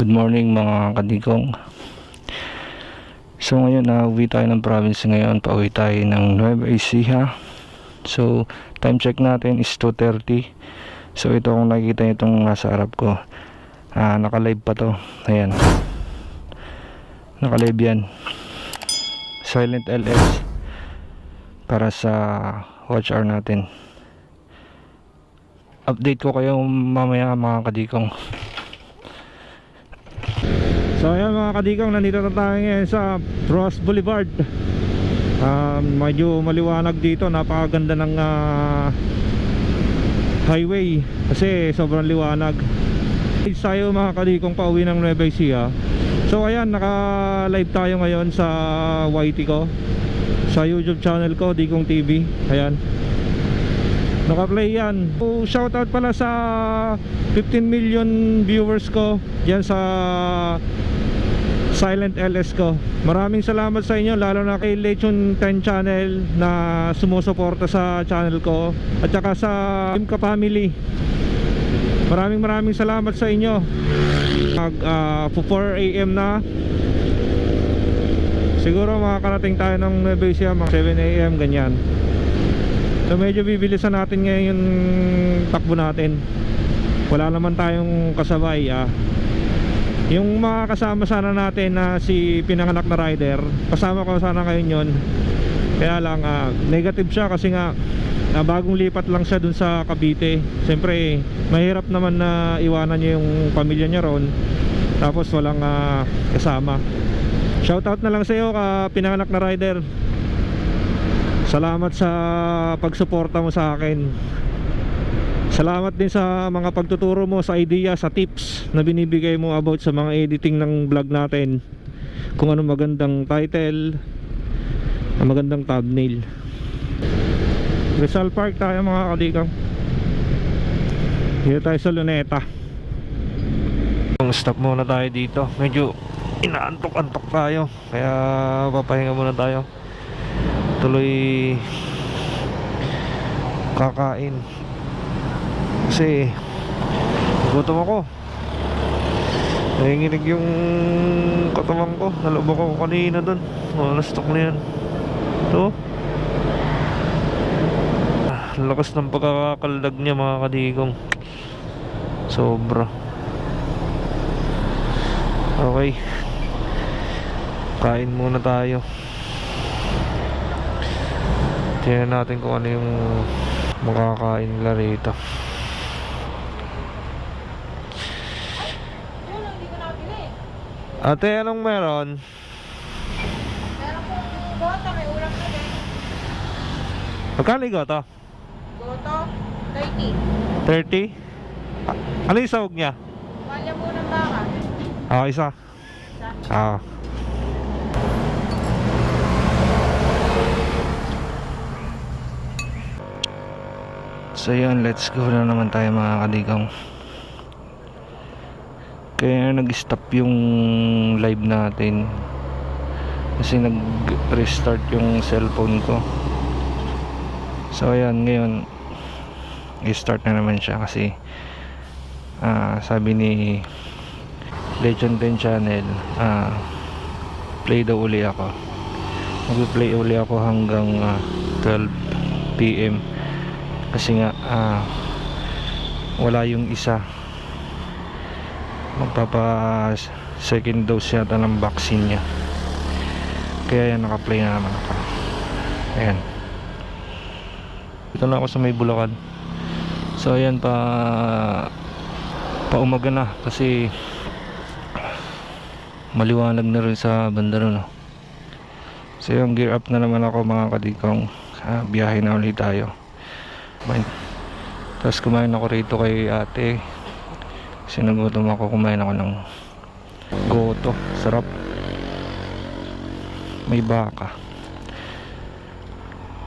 Good morning mga kadikong. So ngayon uwi tayo ng province ngayon. Pauwi tayo ng Nueva Ecija. So time check natin is 2:30. So ito kung nakikita nyo itong nasa harap ko, naka-live pa to. Ayan, naka-live yan. Silent LS para sa watch hour natin. Update ko kayo mamaya mga kadikong. So ayan mga kadikong, nandito na tayo ngayon sa Ross Boulevard. Medyo maliwanag dito, napakaganda ng highway kasi sobrang liwanag. Tayo mga kadikong pauwi ng Nueva Ecija. So ayan, naka-live tayo ngayon sa YT ko, sa YouTube channel ko, Dikong TV. Ayan, naka-play yan. So shoutout pala sa 15 million viewers ko yan sa Silent LS ko. Maraming salamat sa inyo, lalo na kay Lechon 10 channel na sumusuporta sa channel ko, at saka sa Imka family. Maraming salamat sa inyo. 4 AM na. Siguro makakarating tayo ng Nueva Ecija mga 7 AM ganyan. So medyo bibilisan natin ngayon yung takbo natin. Wala naman tayong kasabay. Yung mga kasama sana natin na si pinanganak na rider, kasama ko sana ngayon yun. Kaya lang negative siya kasi nga bagong lipat lang siya dun sa Cavite. Siyempre mahirap naman na iwanan niya yung pamilya niya ron, tapos walang kasama. Shoutout na lang sa iyo pinanganak na rider. Salamat sa pagsuporta mo sa akin. Salamat din sa mga pagtuturo mo, sa idea, sa tips na binibigay mo about sa mga editing ng vlog natin. Kung ano magandang title, magandang thumbnail. Rizal Park tayo mga kadikang. Dito tayo sa Luneta. Stop muna tayo dito. Medyo inaantok-antok tayo, kaya papahinga muna tayo. Tuloy kakain kasi gutom ako. Nanginginig yung katawan ko. Nalubog ako kanina dun. Nalastok na yan. Ito, lakas ng pagkakakaldag niya mga kadikong. Sobra. Okay, kain muna tayo. Tingnan natin kung ano yung makakain nila rito. Ate, anong meron? Meron pong goto, may ulam na din. Magkano yung goto? Goto, 30. 30? Ano yung sahog niya? Malya po ng baka. Isa. Isa. So yun, let's go na naman tayo mga kadikong. Kaya nag-stop yung live natin kasi nag-restart yung cellphone ko. So ayan, ngayon i-start na naman siya kasi sabi ni Legend 10 channel, play daw uli ako. Mag-play uli ako hanggang 12 PM kasi nga wala yung isa, magpapa second dose yata ng vaccine niya, kaya yan, naka-play na naman ako. Ayan, dito na ako sa may Bulacan. So ayan, umaga na kasi maliwanag na rin sa banda ron, no? So yung gear up na naman ako mga kadikong. Biyahe na ulit tayo. Tapos kumain ako rito kay ate. Sinagutom ako, kumain ako ng goto. Sarap, may baka.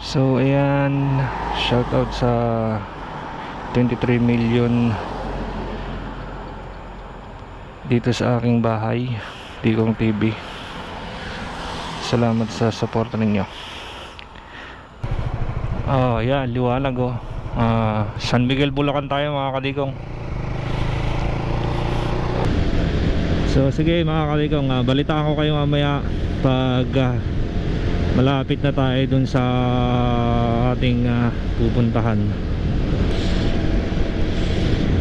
So ayan, shoutout sa 23 million dito sa aking bahay, Dikong TV. Salamat sa suporta ninyo. Yan, liwanag San Miguel, Bulacan tayo mga kadikong. So sige mga kalikong, balitaan ko kayo mamaya pag malapit na tayo dun sa ating pupuntahan.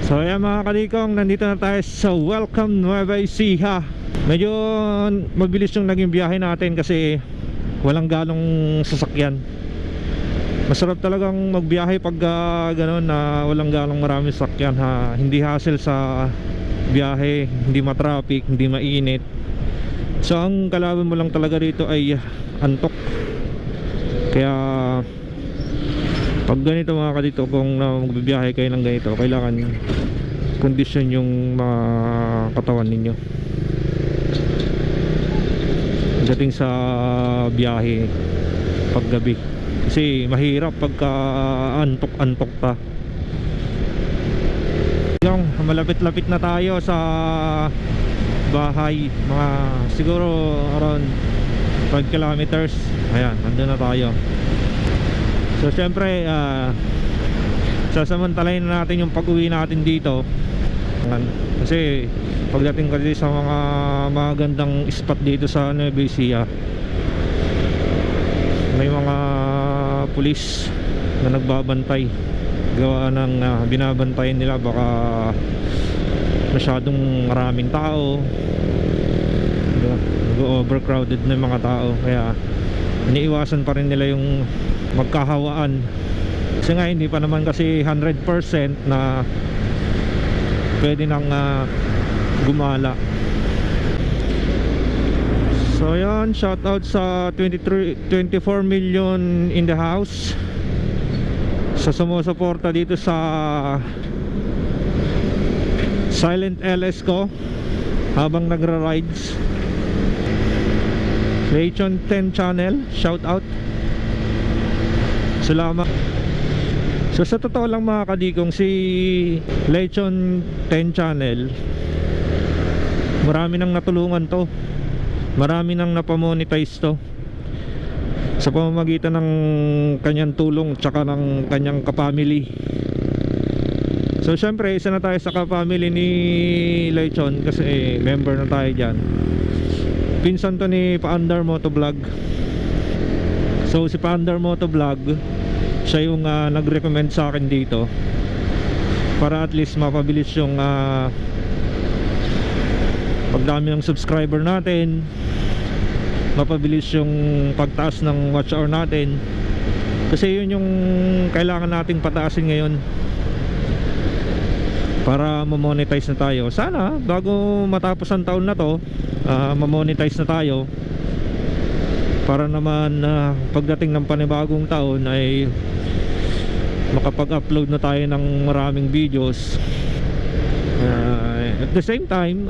So ayan mga kalikong, nandito na tayo sa Welcome Nueva Ecija. Medyo mabilis yung naging biyahe natin kasi walang galong sasakyan. Masarap talagang magbiyahe pag gano'n na walang galong maraming sasakyan, hindi hassle sa biyahe, hindi matraffic, hindi mainit. So ang kalaban mo lang talaga rito ay antok. Kaya pag ganito mga kadito, kung magbibiyahe kayo ng ganito, kailangan kondisyon yung mga katawan ninyo dating sa biyahe paggabi, kasi mahirap pagka antok ka. Yung malapit-lapit na tayo sa bahay, mga siguro around 5 kilometers. Ayan, nandun na tayo. So syempre sasamantalayin na natin yung pag-uwi natin dito, kasi pagdating kasi sa mga magandang spot dito sa Nueva Ecija, may mga pulis na nagbabantay, gawa ng binabantayan nila baka masyadong maraming tao, overcrowded na yung mga tao, kaya iniiwasan pa rin nila yung magkahawaan. Kasi nga hindi pa naman kasi 100% na pwede nang gumala. So yan, shout out sa 24 million in the house sa sumusuporta dito sa Silent LS ko habang nagra-rides. Lechon 10 channel, shout out, salamat. So sa totoo lang mga kadikong, si Lechon 10 channel, marami nang natulungan to, marami nang napamonetize to sa pamamagitan ng kanyang tulong tsaka ng kanyang kapamily. So syempre isa na tayo sa kapamily ni Lechon kasi member na tayo dyan. Pinsan to ni Paandar Motovlog. So si Paandar Motovlog, siya yung nag-recommend sa akin dito para at least mapabilis yung pagdami ng subscriber natin, mapabilis yung pagtaas ng watch hour natin, kasi yun yung kailangan nating pataasin ngayon para ma-monetize na tayo. Sana bago matapos ang taon na to, ma-monetize na tayo para naman pagdating ng panibagong taon ay makapag-upload na tayo ng maraming videos. At the same time,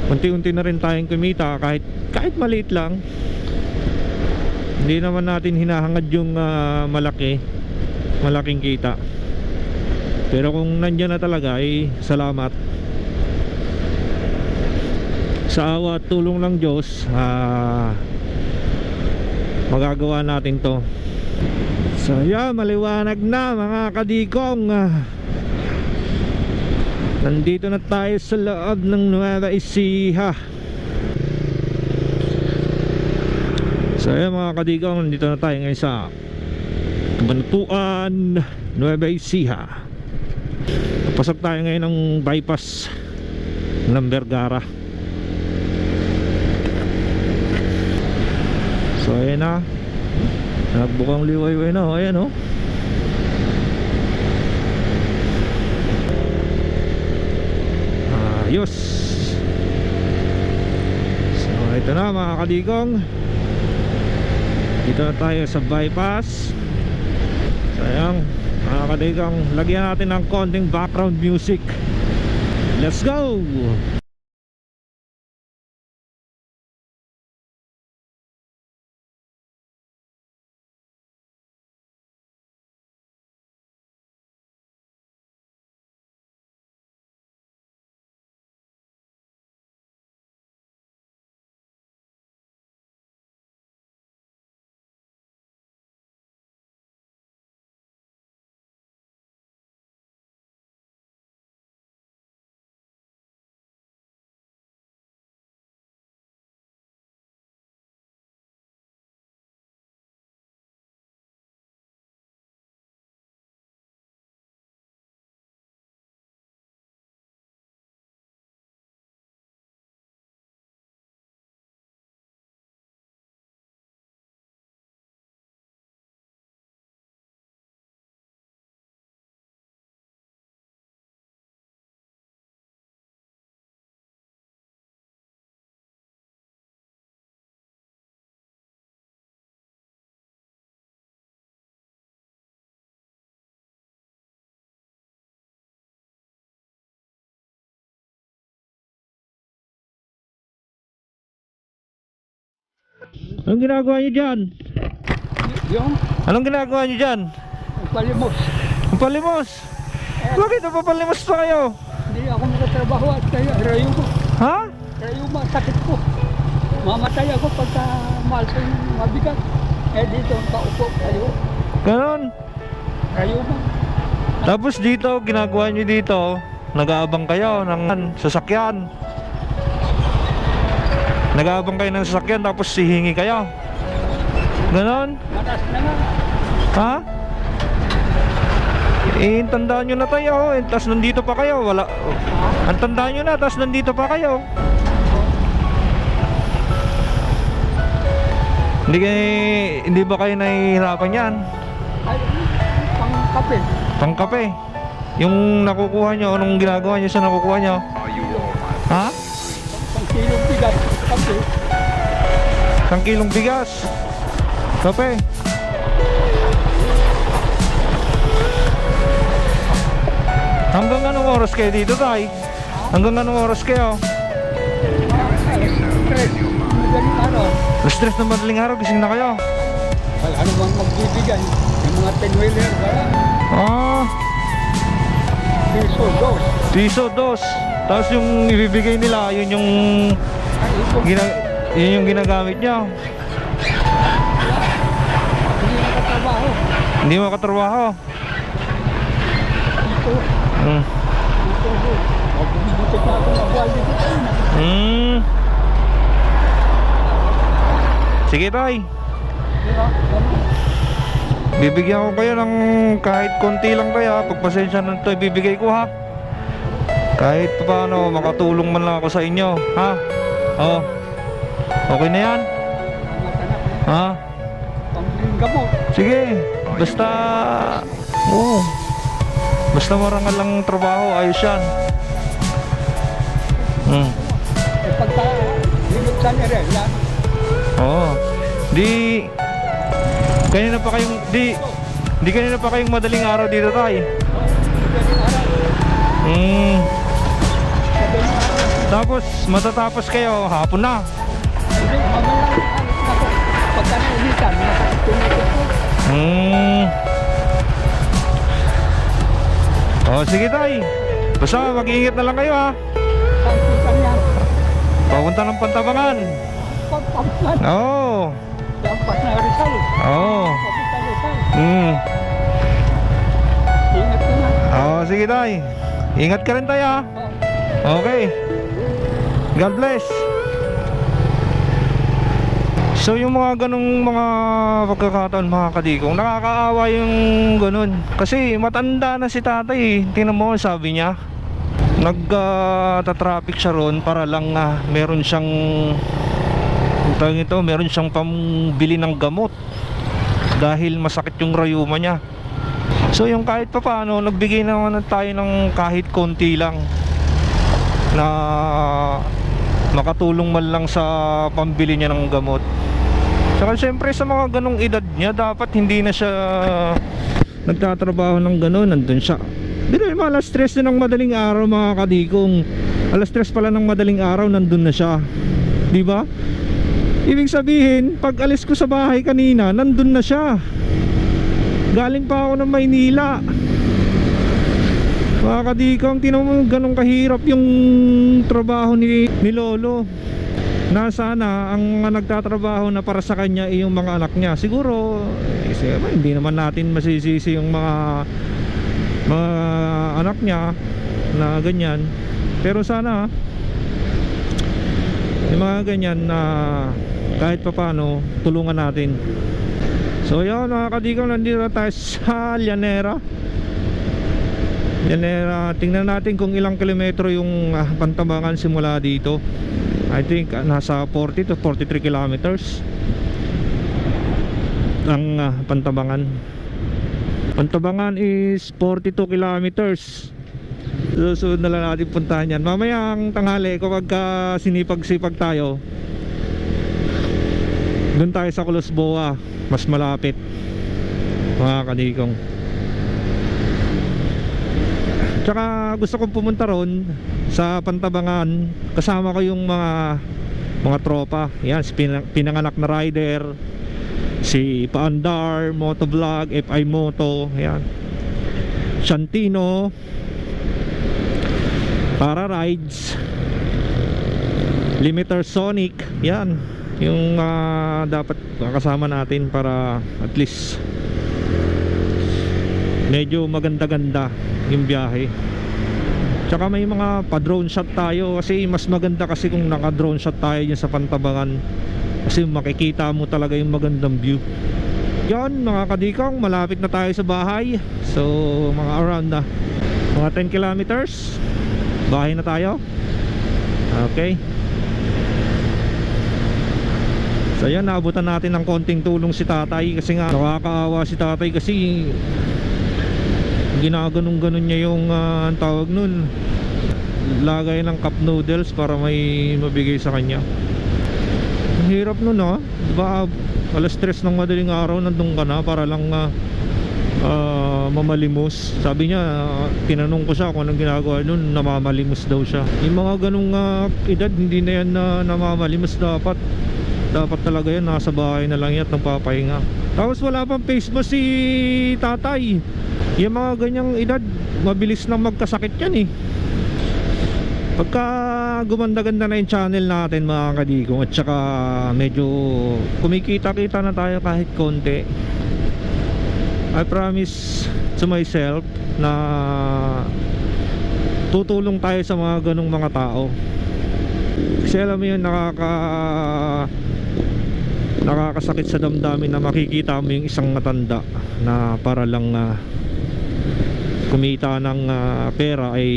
unti-unti na rin tayong kumita, kahit maliit lang. Hindi naman natin hinahangad yung malaking kita, pero kung nandyan na talaga ay salamat. Sa awa at tulong ng Diyos, magagawa natin to. So yeah, maliwanag na mga kadikong. Nandito na tayo sa loob ng Nueva Ecija. So yeah mga kadikong, nandito na tayo ngayon sa Cabanatuan, Nueva Ecija. Pasok tayo ngayon ng bypass ng Vergara. So ayan na, nagbukang liwayway na. Ayan o. Ayos. So ito na mga kadigong, dito na tayo sa bypass. Sayang mga kadigong, lagyan natin ng konting background music. Let's go. Anong ginagawa nyo dyan? Yung Anong ginagawa nyo dyan? palimos. Ang palimos. Bakit napapalimos pa kayo? Hindi ako makatrabaho at kaya rayo ko. Ha? Rayo sakit ko. Mamatay ako pagka malsa yung mabigat. Dito ang paupo. Rayo. Ganon. Rayo mo. Tapos dito, ginagawa nyo dito, nag-aabang kayo ng sasakyan. Nag-aabang kayo ng sasakyan tapos hihingi kayo. Ganon. Manas na nga. Ha? Tandaan nyo na tayo, tapos nandito pa kayo. Wala. Ang tandaan nyo na, tapos nandito pa kayo. Hindi ba kayo nahihirapan yan? Ay, pang kape. Pangkape. Yung nakukuha nyo, anong ginagawa nyo sa nakukuha nyo? Ha? Pang kilong bigat. Kape. 1 kilong bigas. Kape. Hanggang anong oras kayo dito, tay? Hanggang anong oras kayo? Stress. Madaling araw. Stress na madaling araw, gising na kayo. Ay, ano bang magbibigay? Yung mga 10-wheeler. Ah, Piso, dos. piso, dos. Tapos yung ibibigay nila, yun yung Ay, ito. yun yung ginagamit nyo. Hindi nakatrabaho. Hindi makatrabaho. Ito. Hmm. Ito. Buti pa ako nabuhal dito. Hmm. Sige, tay. Bibigyan ko kayo ng kahit konti lang tayo. Pagpasensya na ito, ibibigay ko ha. Kahit paano, makatulong man lang ako sa inyo. Ha? Oo. Okay na yan? Ha? Pambiling gamot. Sige. Basta... Oo. Basta marangal lang trabaho, ayos yan. Hmm. Pagka limit sa nere, yan. Oo. Kanina pa kayong madaling araw dito, tay. Hmm. Tapos matatapos kayo hapon na. Hindi, mamalang ako. Pagka nainitan, masakit yung ito ko. Hmm. Oh, sige, tay. Basta mag-iingat na lang kayo, ha. Pagkitan yan. Papunta ng Pantabangan. Pagpampan. Oo. Lampas na Rizal. Oo. Pagkitan Rizal. Hmm. Ingat ko na. Oh, sige, tay. Ingat ka rin, tay, ha. Okay. God bless. So yung mga ganong mga pagkakataon, mga kadikong, nakakaawa yung ganun. Kasi matanda na si tatay. Tingnan mo, sabi niya, nagtatraffic siya ron para lang meron siyang meron siyang pambili ng gamot dahil masakit yung rayuma niya. So yung kahit pa paano, nagbigay naman tayo ng kahit konti lang na makatulong man lang sa pambili niya ng gamot. Saka syempre sa mga ganong edad niya, dapat hindi na siya nagtatrabaho ng ganon, nandun siya. Di na yung alas 3 na ng madaling araw, mga kadikong. Alas 3 pala ng madaling araw, nandun na siya. Di ba? Ibig sabihin, pag alis ko sa bahay kanina, nandun na siya. Galing pa ako ng Maynila. Mga kadikong, tinan mo ganong kahirap yung trabaho ni Lolo. Na sana ang nagtatrabaho na para sa kanya ay yung mga anak niya. Siguro hindi naman natin masisisi yung mga anak niya na ganyan. Pero sana yung mga ganyan na kahit papaano tulungan natin. So yun, mga kadikaw, nandito na tayo sa Llanera. Tingnan natin kung ilang kilometro yung Pantabangan simula dito. I think nasa 40 to 43 kilometers ang Pantabangan. Pantabangan is 42 kilometers. Susunod na lang natin puntahan yan. Mamayang tanghali kapag sinipag-sipag tayo, doon tayo sa Colosboa, mas malapit, mga kadikong. Tsaka gusto kong pumunta ron sa Pantabangan, kasama ko yung mga mga tropa. Yan, si pinanganak na rider, si Paandar Motovlog, FI Moto, yan, Shantino, Para Rides, Limiter Sonic. Yan yung dapat kasama natin para at least medyo maganda-ganda yung biyahe. Tsaka may mga pa-drone shot tayo kasi mas maganda kasi kung naka-drone shot tayo dyan sa Pantabangan, kasi makikita mo talaga yung magandang view. Yan mga kadikong, malapit na tayo sa bahay. So mga around na mga 10 kilometers bahay na tayo. Okay. So yan, naabutan natin ng konting tulong si tatay kasi nga nakakaawa si tatay kasi ginaganon-ganon niya yung ang tawag nun, lagay ng cup noodles para may mabigay sa kanya. Ang hirap nun, no? Diba alas 3 ng madaling araw nandun ka na para lang mamalimos. Sabi niya, tinanong ko siya kung anong ginagawa nun, namamalimos daw siya. Yung mga ganong edad, hindi na yan namamalimos. Dapat talaga yan, nasa bahay na lang yan at nagpapahinga. Tapos wala pang face mask si tatay. Yung mga ganyang edad, mabilis na magkasakit yan eh. Pagka gumanda-ganda na yung channel natin mga kadikong, at saka medyo kumikita-kita na tayo kahit konti, I promise to myself na tutulong tayo sa mga ganong mga tao. Kasi alam mo yun, nakakasakit sa damdamin na makikita mo yung isang matanda na para lang kumita ng pera ay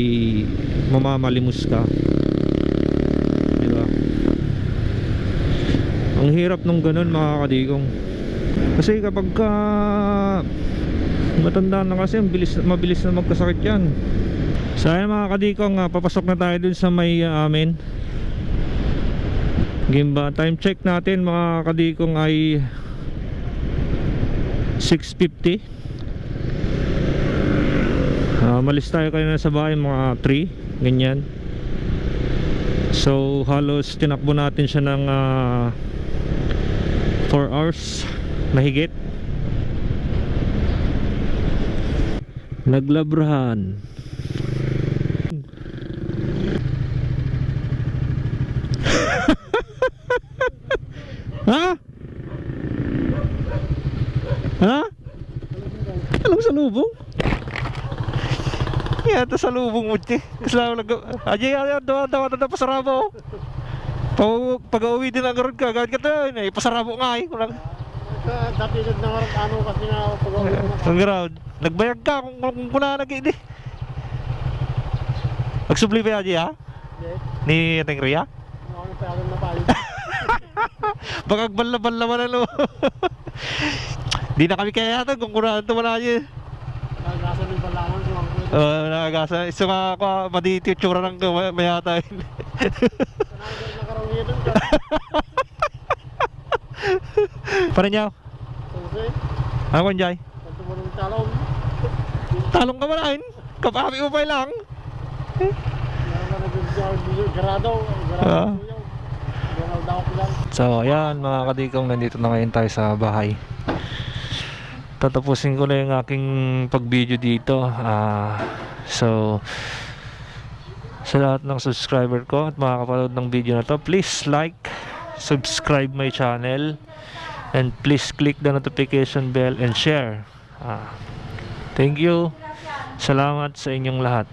mamamalimos ka, diba? Ang hirap nung ganun mga kadikong, kasi kapag matanda na kasi mabilis na magkasakit yan. So ayun mga kadikong, papasok na tayo dun sa may amin. Gimba, time check natin mga kadikong ay 6:50. Malis tayo kanina sa bahay mga 3, ganyan. So halos tinakbo natin siya ng 4 hours mahigit. Naglabrahan. Ha? Ha? Anong salubong? Yeah, ito salubong mo, Chi. Kasama lang. Ajay, dawa pasarabo. Pag-uwi din ang garod ka, gawin ka ito. Pasarabo nga eh. Dati na nga ano kasi na pag-uwi ko na. Ang ground. Nagbayag ka kung kuna nag-iidi. Nagsubli ba Ajay, ha? Ni Ating Ria? Ano pa alam na tayo. Baka bala-bala man ano. Di na kami kaya ito kung kuna ito wala niya. Nagasa ng balaman ko lang. Nakagasa. Isa nga ako, maditi yung tsura ng mayata yun. Nakarangin doon ka. Parin niya. Susi. Ako Jai. Kanto mo ng talong. Talong ka manahin. Kapami mo pa lang. Garado. So ayan mga kadikong, nandito na ngayon tayo sa bahay. Tatapusin ko na yung aking pag-video dito. So sa lahat ng subscriber ko at makakapanood ng video na to, please like, subscribe my channel, and please click the notification bell and share. Thank you. Salamat sa inyong lahat.